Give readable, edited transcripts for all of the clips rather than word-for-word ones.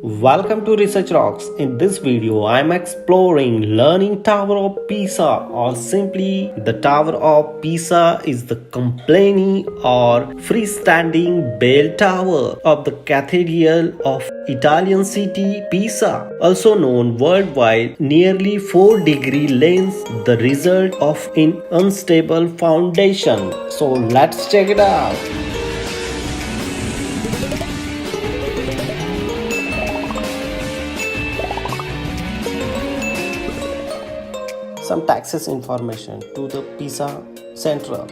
Welcome to Research Rocks. In this video, I am exploring Leaning Tower of Pisa, or simply the Tower of Pisa is the complaining or freestanding bell tower of the Cathedral of Italian city Pisa, also known worldwide, nearly 4-degree length, the result of an unstable foundation. So let's check it out. Some taxes information to the Pisa Central,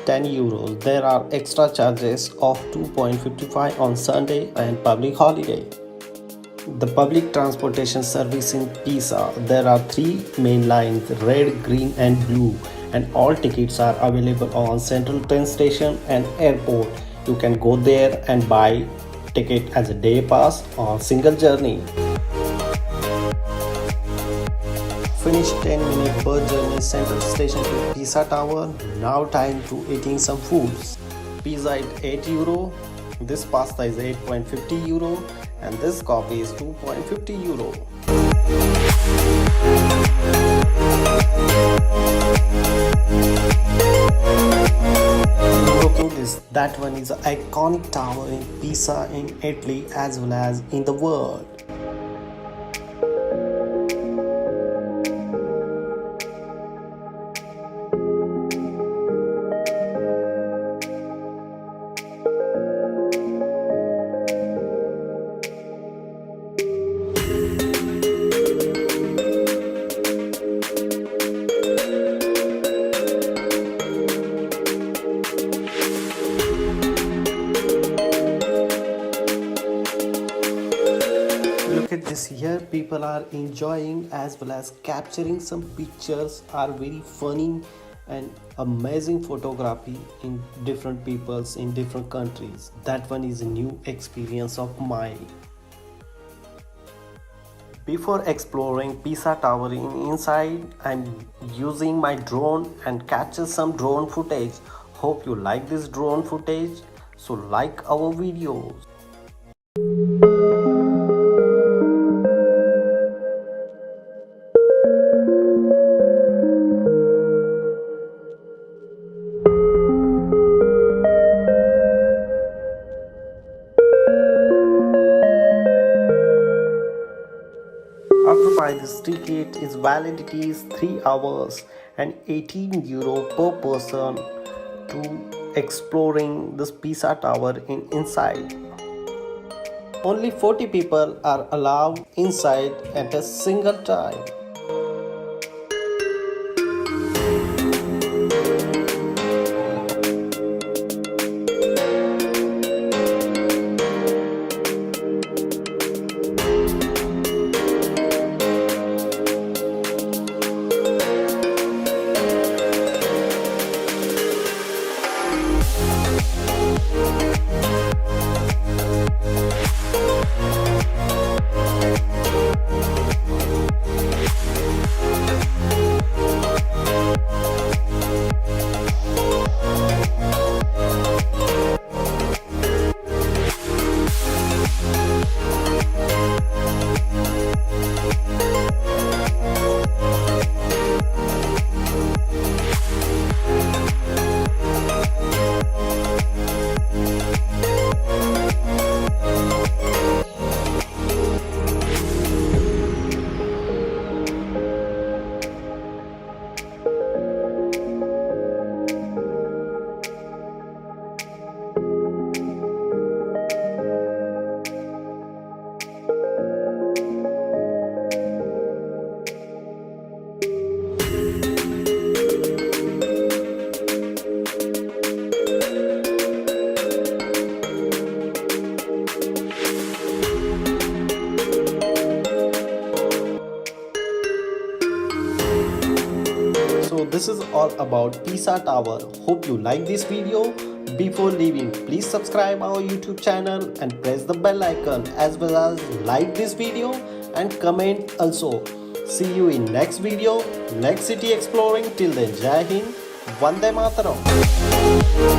10 euros. There are extra charges of 2.55 on Sunday and public holiday. The public transportation service in Pisa, there are 3 main lines, red, green and blue, and all tickets are available on Central train station and airport. You can go there and buy ticket as a day pass or single journey. Finished 10-minute bus journey Central Station to Pisa Tower. Now time to eating some foods. Pizza at 8 euro. This pasta is 8.50 euro and this coffee is 2.50 euro. Look at this. That one is an iconic tower in Pisa in Italy as well as in the world. Look at this here, people are enjoying as well as capturing some pictures, are very funny and amazing photography in different peoples in different countries. That one is a new experience of mine. Before exploring Pisa Tower inside, I'm using my drone and capture some drone footage. Hope you like this drone footage, so like our videos. After buy this ticket, its validity is 3 hours and 18 euro per person to exploring this Pisa Tower inside. Only 40 people are allowed inside at a single time. So this is all about Pisa Tower. Hope you like this video. Before leaving, please subscribe our YouTube channel and press the bell icon, as well as like this video and comment also. See you in next video, next city exploring. Till then, Jai Hind, Vande Mataram.